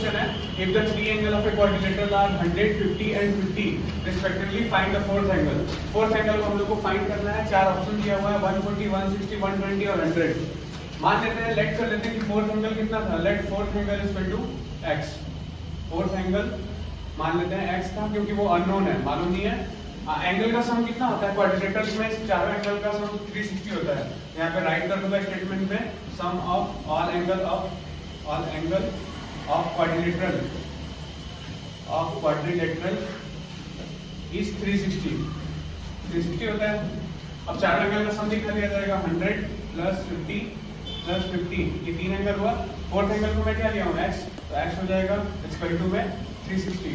Question है, if the three angle of a quadrilateral are 100, 50 and 50 respectively, find the fourth angle. Fourth angle को हम लोग को find करना है। चार ऑप्शन दिया हुआ है 140, 160, 120 और 100। मान लेते हैं, लेट कर लेते हैं कि फोर्थ एंगल कितना था। Let fourth angle is equal to x। Fourth angle मान लेते हैं x था, क्योंकि वो अननोन है, मालूम नहीं है। एंगल का सम कितना होता है क्वाड्रिलेटरल में? चारों एंगल का सम 360 होता है। यहाँ पे राइट कर दूंगा स्टेटमेंट में, sum of all angle of quadrilateral is 360 होता है। अब चारों एंगल का सम दिखा दिया जाएगा 100 प्लस 50 प्लस 50, ये तीन एंगल हुआ। फोर्थ एंगल को मैं क्या लिया हूँ x, तो x हो जाएगा इक्वल टू में 360।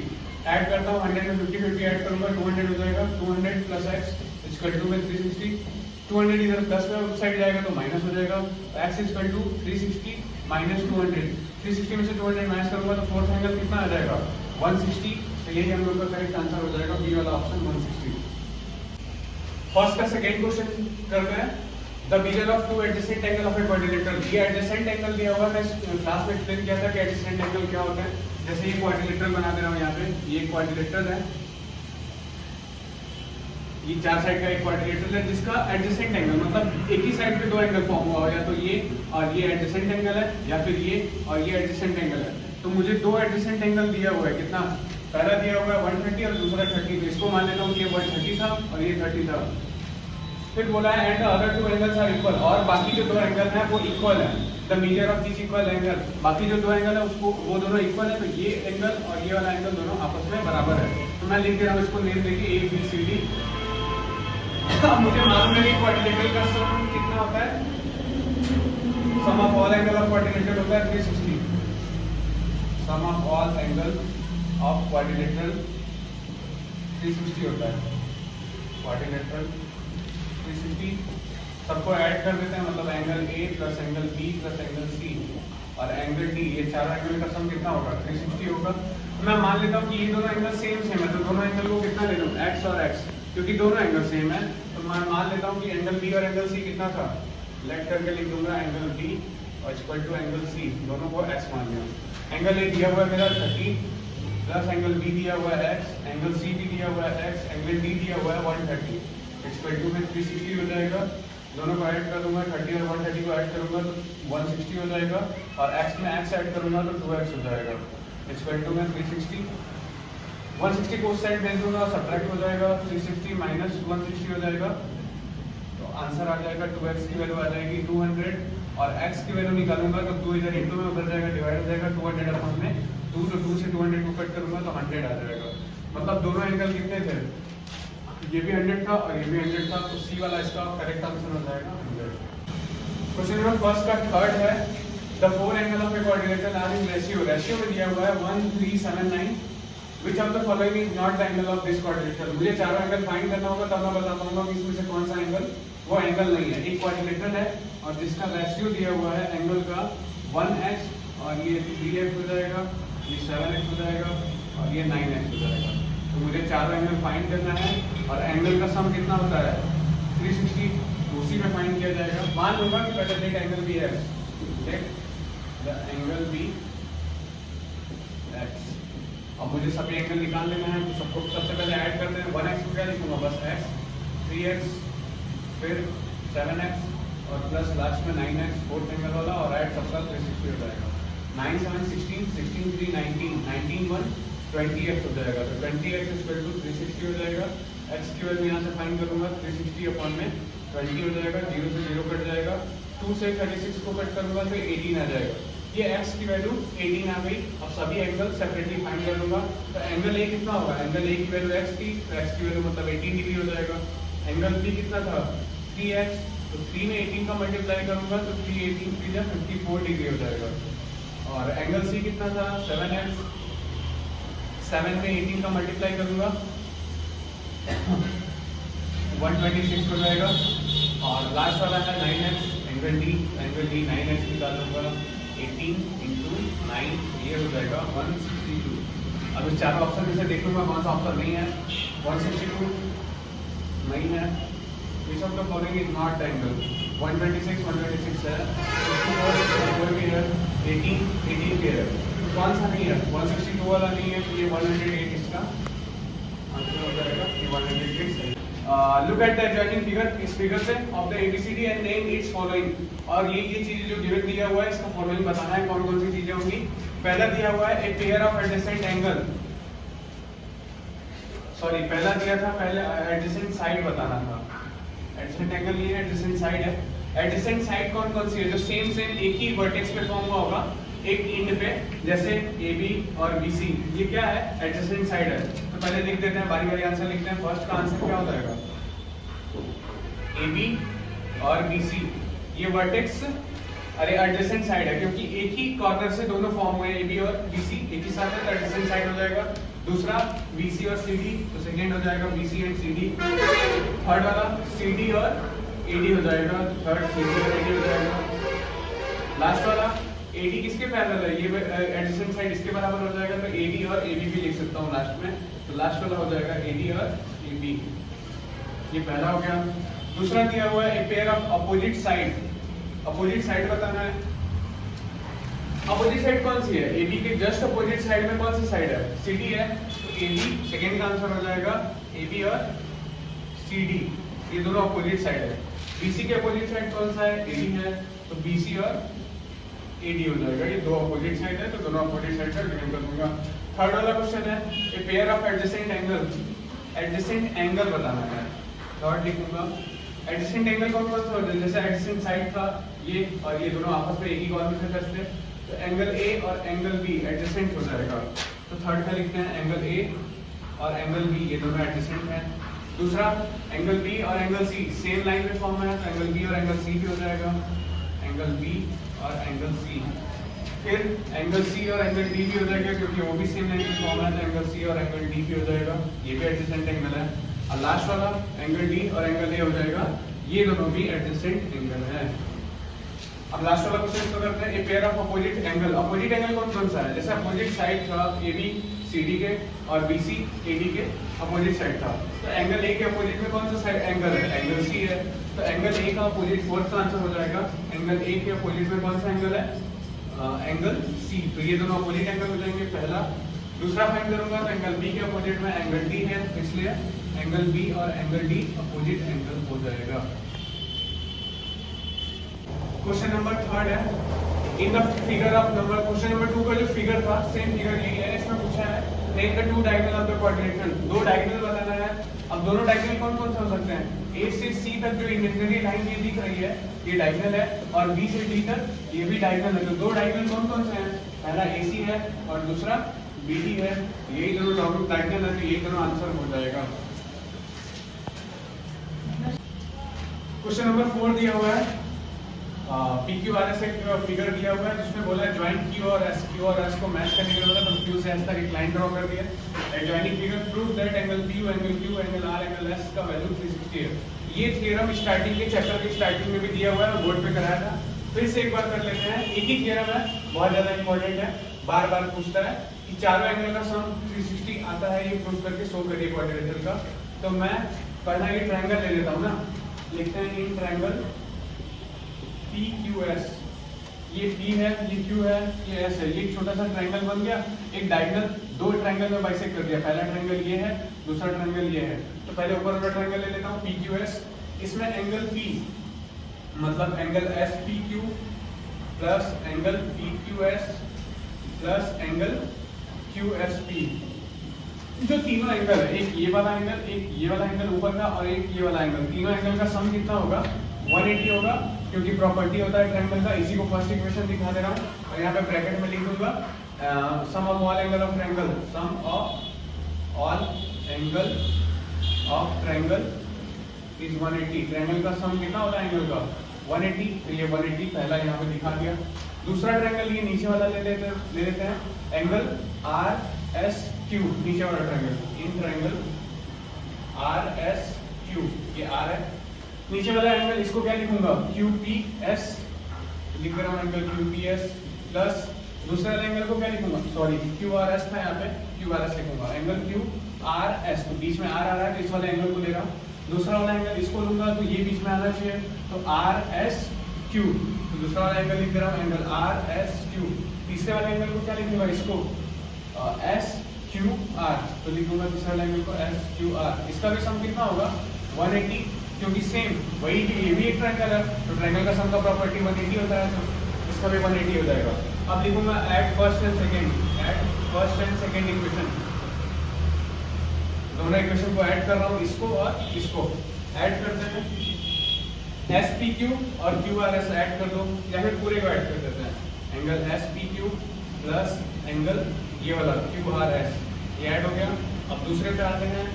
ऐड करता हूँ 100 में 50 50 ऐड करूंगा 200 हो जाएगा। 200 प्लस x इक्वल टू में 360। 200 इधर प्लस में उस साइड जाएगा तो माइनस हो जाएगा। x equal to 360 minus 200। 360 में से 200 माइनस करूंगा तो फोर्थ एंगल कितना आ जाएगा 160। तो यही हम लोग का करेक्ट आंसर हो जाएगा, बी वाला ऑप्शन 160। फर्स्ट का सेकेंड क्वेश्चन करते हैं। The measure of two adjacent angle of a quadrilateral। ये adjacent angle दिया हुआ है, मैं क्लास में एक्सप्लेन किया था कि adjacent angle क्या होता है। जैसे ये क्वाड्रिलेटरल बना दे रहा हूँ यहाँ पे, ये क्वाड्रिलेटरल है, ये चार साइड का एक क्वाड्रिलेटरल है जिसका एडजेसेंट एंगल मतलब एक ही साइड पे दो एंगल फॉर्म हुआ हो, या तो ये और ये एडजेसेंट एंगल है, या फिर ये और ये एडजेसेंट एंगल है। तो मुझे दो एडजेसेंट एंगल दिया हुआ है, कितना? पहला दिया हुआ है 130 और दूसरा 30। तो इसको मान लेता हूँ कि 130 था और ये 30 था। फिर बोला है and other two angles are equal, और बाकी जो दो एंगल हैं वो इक्वल है। The measure of this equal angle, बाकी जो दो एंगल है उसको वो दोनों इक्वल है, तो ये एंगल और ये वाला एंगल दोनों आपस में बराबर है। तो मैं लिख दे रहा हूँ इसको, नेम देके ए बी सी डी। अब मुझे मालूम है कि क्वाड्रिलेटरल का सम कितना होता है, sum of all angle of quadrilateral होता है 360। Sum of all angle of quadrilateral 360 होता है। क्वाड्रिलेटरल 360 सबको ऐड कर देते हैं, मतलब angle A plus angle B plus angle C और एंगल डी, ये चारों एंगल का सम कितना होगा 360 होगा। मैं मान लेता हूँ कि ये दोनों एंगल सेम है, तो दोनों एंगल को कितना ले लूँ x और x, क्योंकि दोनों एंगल सेम है। तो मैं मान लेता हूँ कि एंगल बी और एंगल सी कितना था, लेट करके लिख दूंगा एंगल बी और इक्वल टू एंगल सी, दोनों को x मान लिया। एंगल ए दिया हुआ है मेरा 30 प्लस एंगल बी दिया हुआ है x, एंगल सी भी दिया हुआ है x, एंगल डी दिया हुआ है 130, इक्वल टू में 360 हो जाएगा। दोनों को ऐड कर दूंगा, 30 और 130 को ऐड करूंगा तो 160 हो जाएगा, और x में x ऐड करूंगा तो 2x हो जाएगा, इक्वल टू में 360। 160 को उस साइड भेज दूंगा, सब्ट्रैक्ट हो जाएगा, 360 माइनस 160 हो जाएगा, तो आंसर आ जाएगा 2x की वैल्यू आ जाएगी 200, और x की वैल्यू निकालूंगा तो 2 इधर इंटू में उधर जाएगा, डिवाइड हो जाएगा 200 अपॉन में 2, तो 2 से 200 को कट करूंगा तो 100 आ जाएगा। मतलब दोनों एंगल कितने थे, ये भी 100 था और ये भी 100 था, तो सी वाला इसका करेक्ट आंसर हो जाएगा 100। क्वेश्चन नंबर फर्स्ट का थर्ड है, the four angle of a quadrilateral are in ratio. Ratio में दिया हुआ है 1 3 7 9, which of the following is not the angle of this quadrilateral. मुझे चारों एंगल फाइंड करना होगा, तब मैं बता पाऊंगा कि इसमें से कौन सा एंगल वो एंगल नहीं है। एक क्वाड्रिलेटरल है और जिसका रेशियो दिया हुआ है एंगल का 1x, और ये 3x हो जाएगा, ये 7x हो जाएगा और ये 9x हो जाएगा। तो मुझे चारों एंगल फाइंड करना है, और एंगल का सम कितना होता है 360, तो उसी में फाइंड किया जाएगा। मान लूंगा कि पहले let angle be x, let the angle be x. अब मुझे सभी एंगल निकाल लेना है, तो सबको सबसे पहले ऐड करते हैं। 1x को क्या लिखूंगा, बस x, 3x, फिर 7x और प्लस लास्ट में 9x फोर्थ एंगल वाला, और ऐड सबका 360 हो जाएगा। 9 7 16, 16 3 19, 19 1 20x हो जाएगा, तो 20x इक्वल टू 360 हो जाएगा। x की वैल्यू यहाँ से फाइंड करूंगा, 360 अपॉन में 20 हो जाएगा, 0 से 0 कट जाएगा, 2 से 36 को कट करूंगा तो 18 आ जाएगा। ये x की वैल्यू 18 आ गई। अब सभी एंगल सेपरेटली फाइंड कर लूंगा, तो एंगल ए कितना होगा, एंगल ए की वैल्यू x थी, तो x की वैल्यू मतलब 18 डिग्री हो जाएगा। एंगल बी कितना था 3x, तो 3 में 18 का मल्टीप्लाई करूंगा तो 3 18 3 जा 54 डिग्री हो जाएगा। और एंगल सी कितना था 7x, 7 में 18 का मल्टीप्लाई करूंगा 126 हो जाएगा। और लास्ट वाला है 9x, एंगल डी 9x निकालूंगा 18 इंटू 9, ये हो जाएगा 162। अब इस चारों ऑप्शन में से देखूंगा कौन सा ऑप्शन नहीं है, 162 नहीं है, which of the following is not the angle. 126 है, 54 भी है, 18 भी है, कौन सा नहीं है, 162 वाला नहीं है, तो ये 108 इसका आंसर हो जाएगा, ये 108 सही। Look at the adjoining figure, इस फिगर से of the ABCD and name its following. और ये चीजें जो गिवन दिया हुआ है इसका फॉलोइंग बताना है, कौन कौन सी चीजें होंगी। पहला दिया हुआ है a pair of adjacent angle, sorry पहला दिया था, पहले एडजेसेंट साइड बताना था। एडजेसेंट एंगल ये है, एडजेसेंट साइड है। एडजेसेंट साइड कौन कौन सी है, जो सेम एक ही वर्टेक्स पे फॉर्म हुआ होगा एक इंड पे, जैसे AB और BC, ये क्या है, एडजेसेंट साइड है। तो पहले लिख देते हैं, बारी बारी आंसर लिखते हैं। फर्स्ट का आंसर क्या हो जाएगा, AB और BC, ये वर्टेक्स अरे एडजेसेंट साइड है, क्योंकि एक ही कॉर्नर से दोनों फॉर्म हुए AB और BC एक ही साथ है, तो एडजेसेंट साइड हो जाएगा। दूसरा BC और CD, तो सेकेंड हो जाएगा BC एंड CD। थर्ड वाला CD और AD हो जाएगा, थर्ड CD और AD हो जाएगा। लास्ट वाला AD किसके पैरेलल है, ये एडजेसेंट साइड इसके बराबर हो जाएगा, तो AD और AB भी लिख सकता हूँ लास्ट में। तो लास्ट वाला हो जाएगा AD और AB, ये पहला हो गया। दूसरा दिया हुआ है a pair of opposite side, opposite side बताना है। अपोजिट साइड कौन सी है, AB के जस्ट अपोजिट साइड में कौन सी साइड है, CD है, तो AB सेकेंड का आंसर हो जाएगा, AB और CD ये दोनों अपोजिट साइड है। BC के अपोजिट साइड कौन सा है, AD है, तो BC और AD हो जाएगा, ये दो अपोजिट साइड है, तो दोनों अपोजिट साइड का डिफाइन कर दूंगा। थर्ड वाला क्वेश्चन है a pair of adjacent angle, adjacent angle बताना है। थर्ड लिखूंगा, एडजेसेंट एंगल कौन कौन सा होता है, जैसे एडजेसेंट साइड था ये, और ये दोनों आपस में एक ही कॉर्नर से टच थे, तो एंगल A और एंगल B एडजेसेंट हो जाएगा। तो थर्ड का लिखते हैं एंगल A और एंगल B, ये दोनों एडजेसेंट हैं। दूसरा एंगल B और एंगल C सेम लाइन में फॉर्म है, तो एंगल B और एंगल C भी हो जाएगा, एंगल B और एंगल C। फिर एंगल C और एंगल D भी हो जाएगा, क्योंकि वो भी सेम लाइन में फॉर्म है, तो एंगल C और एंगल D भी हो जाएगा, ये भी एडजेसेंट एंगल है। और लास्ट वाला एंगल D और एंगल A हो जाएगा, ये दोनों भी एडजेसेंट एंगल है। अब लास्ट वाला क्वेश्चन इसको करते हैं, a pair of opposite angle, opposite angle कौन कौन सा है, जैसे अपोजिट साइड था AB CD के और BC AD के अपोजिट साइड था, तो एंगल A के अपोजिट में कौन सा साइड एंगल है, एंगल C है, तो एंगल A का अपोजिट फोर्थ का आंसर हो जाएगा, एंगल A के अपोजिट में कौन सा एंगल है, एंगल C, तो ये दोनों अपोजिट एंगल हो जाएंगे पहला। दूसरा फाइंड करूंगा, तो एंगल B के अपोजिट में एंगल D है, इसलिए एंगल B और एंगल D अपोजिट एंगल हो जाएगा। क्वेश्चन नंबर थर्ड है, in the figure of number, question number 2 का जो फिगर था सेम फिगर यही है, इसमें पूछा है take the two diagonal of the quadrilateral, दो डायगोनल बताना है। अब दोनों डायगोनल कौन कौन से हो सकते हैं, A से C तक जो इमेजिनरी लाइन ये दिख रही है ये डायगोनल है, और B से D तक ये भी डायगोनल है, तो दो डायगोनल कौन कौन से हैं, पहला AC है और दूसरा BD है, यही दोनों डायगोनल है, तो यही दोनों आंसर हो जाएगा। क्वेश्चन नंबर 4 दिया हुआ है, PQRS एक फिगर दिया हुआ है जिसमें बोला है ज्वाइंट Q और S को मैच करने के लिए, मतलब Q से S तक एक लाइन ड्रॉ कर दिया। Adjoining figure prove that angle PQ, angle Q, angle R, angle S का वैल्यू 360 है। ये थ्योरम स्टार्टिंग के चैप्टर की स्टार्टिंग में भी दिया हुआ है और बोर्ड पे कराया था, फिर से एक बार कर लेते हैं। एक ही थ्योरम है, बहुत ज्यादा इंपॉर्टेंट है, बार बार पूछता है कि चारों एंगल का सम 360 आता है, ये प्रूव करके शो करिए क्वाड्रिलेटरल का। तो मैं पहला ये ट्रायंगल ले लेता हूँ ना, लिखते हैं इन ट्रायंगल PQS, ये P है, ये Q है, ये S है, ये छोटा सा ट्रायंगल बन गया। एक डायगोनल दो ट्रायंगल में बाइसेक्ट कर दिया, पहला ट्रायंगल ये है, दूसरा ट्रायंगल ये है, तो पहले ऊपर वाला ट्रायंगल ले लेता हूँ PQS। इसमें एंगल P मतलब angle SPQ plus angle PQS plus angle QSP, जो तीनों एंगल है, एक ये वाला एंगल, एक ये वाला एंगल ऊपर का और एक ये वाला एंगल, तीनों एंगल का सम कितना होगा, 180 होगा, क्योंकि प्रॉपर्टी होता है ट्रायंगल का। इसी को फर्स्ट इक्वेशन दिखा दे रहा हूँ और यहाँ पे ब्रैकेट में लिख दूंगा sum of all angle of triangle, sum of all angle of triangle is 180। Triangle का सम कितना होता है एंगल का 180, तो ये 180 पहला यहाँ पे दिखा दिया। दूसरा ट्रायंगल ये नीचे वाला ले लेते हैं एंगल RSQ, नीचे वाला ट्रायंगल, इन ट्रायंगल RSQ, ये R है। नीचे वाला एंगल इसको क्या लिखूंगा QPS, लिख रहा हूँ एंगल QPS प्लस दूसरा एंगल को क्या लिखूंगा, सॉरी QRS था, यहाँ पे QRS लिखूंगा, एंगल QRS, तो बीच में R आ रहा है तो इस वाले एंगल को ले रहा हूँ। दूसरा वाला एंगल इसको लूंगा तो ये बीच में आना चाहिए, तो RSQ, तो दूसरा वाला एंगल लिख रहा हूँ एंगल RSQ। तीसरे वाले एंगल को क्या लिखूंगा, इसको एस क्यू आर, तो लिखूंगा तीसरे वाले एंगल को एस क्यू आर। इसका भी सम कितना होगा 180, क्योंकि सेम वही ये भी एक ट्रायंगल है, तो ट्रायंगल का सम का प्रॉपर्टी 180 होता है, तो इसका भी 180 हो जाएगा। अब लिखूंगा at first and second equation, दोनों इक्वेशन को ऐड कर रहा हूँ, इसको और इसको ऐड करते हैं, एस पी क्यू और क्यू आर एस ऐड कर दो, या फिर पूरे को ऐड कर देते हैं, angle S P Q plus angle ये वाला क्यू आर एस, ये ऐड हो गया। अब दूसरे पे आते हैं,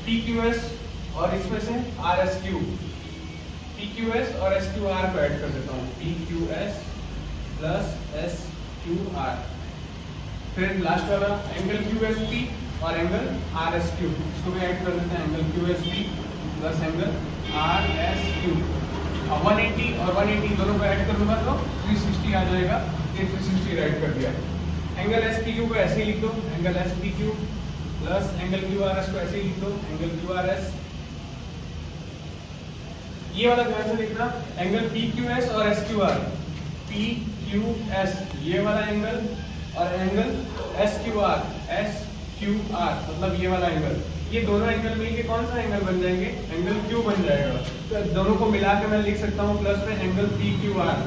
पी क्यू एस और इसमें से R S Q, P Q S और एस क्यू आर को ऐड कर देता हूँ, P Q S plus S Q R. फिर लास्ट वाला एंगल क्यू एस पी और एंगल आर एस क्यू, इसको भी ऐड कर देते हैं, angle Q S P plus angle R S Q. अब 180 और 180 दोनों को ऐड कर दूंगा तो 360 आ जाएगा, ये 360 ऐड कर दिया। एंगल एस पी क्यू को ऐसे ही लिख दो, angle S P Q plus angle Q R S को ऐसे ही लिख दो, एंगल क्यू आर एस। ये वाला ध्यान से लिखना, एंगल पी क्यू एस और S Q R, P Q S ये वाला एंगल और angle S Q R, S Q R मतलब ये वाला एंगल, ये दोनों एंगल मिलके कौन सा एंगल बन जाएंगे, एंगल क्यू बन जाएगा। तो दोनों को मिला के मैं लिख सकता हूँ प्लस में एंगल पी क्यू आर,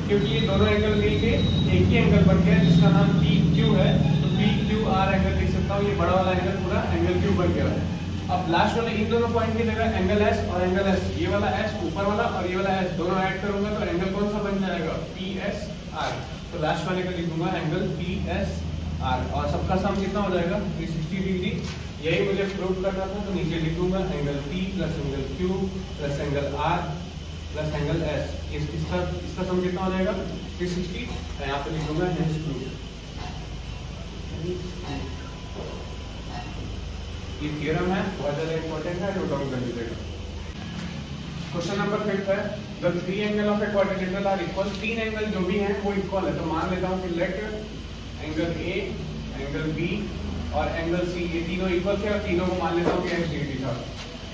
क्योंकि ये दोनों एंगल मिलके एक ही एंगल बन गया जिसका नाम पी क्यू है, तो पी क्यू आर एंगल लिख सकता हूँ, ये बड़ा वाला एंगल पूरा एंगल क्यू बन गया है। अब लास्ट वाले इन दोनों पॉइंट की जगह एंगल एस और एंगल एस, ये वाला एस ऊपर वाला और ये वाला एस दोनों ऐड करूंगा तो एंगल कौन सा बन जाएगा, पी एस आर। तो लास्ट वाले का लिखूंगा एंगल पी एस आर, और सबका सम कितना हो जाएगा 360 डिग्री। यही मुझे प्रूव करना था, तो नीचे लिखूंगा angle P plus angle Q plus angle R plus angle S, इसका सम कितना हो जाएगा 360। यहाँ पे लिखूंगा हेंस प्रूफ। ये थ्योरम है, बहुत ज्यादा इंपॉर्टेंट है, नोट डाउन कर लीजिएगा। क्वेश्चन नंबर 5 है, the three angle of a quadrilateral are equal, तीन एंगल जो भी हैं वो इक्वल है, तो मान लेता हूँ कि let angle A, angle B और एंगल सी ये तीनों इक्वल थे, और तीनों को मान लेता हूँ कि 180 डिग्री था।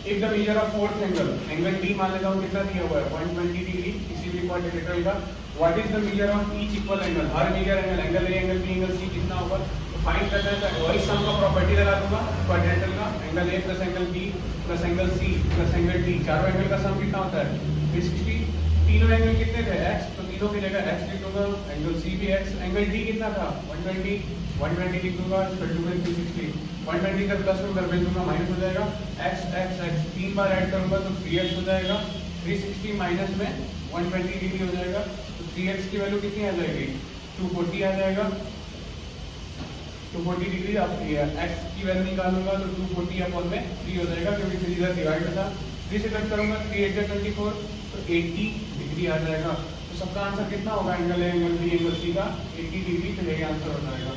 If the measure of fourth angle, angle D मान लेता हूँ कितना दिया हुआ है 120 डिग्री किसी भी क्वाड्रिलेटरल का, what is the measure of each equal angle, हर measure angle A, angle B, angle C कितना होगा, तो फाइंड करना है। वही सम का प्रॉपर्टी लगा दूंगा क्वाड्रिलेटरल का, angle A plus angle B plus angle C plus angle D, चारों एंगल का सम कितना होता है 360। तीनों एंगल कितने थे x, तो तीनों की जगह x लिख दूंगा, एंगल C भी x, एंगल D कितना था 120 लिख दूंगा, फिर 360, 120 का प्लस में कर दूंगा माइनस हो जाएगा, x तीन बार ऐड करूंगा तो 3x हो जाएगा, 360 माइनस में 120 डिग्री हो जाएगा, तो 3x की वैल्यू कितनी आ जाएगी 240 आ जाएगा। 240 डिग्री, अब x की वैल्यू निकालूंगा तो 240 अपॉन में 3 हो जाएगा, क्योंकि 3 इधर डिवाइड था, 3 से कट करूंगा 3 8 24, तो 80 डिग्री आ जाएगा। तो सबका आंसर कितना होगा, angle A, angle B, angle C का 80 डिग्री, तो यही आंसर हो जाएगा।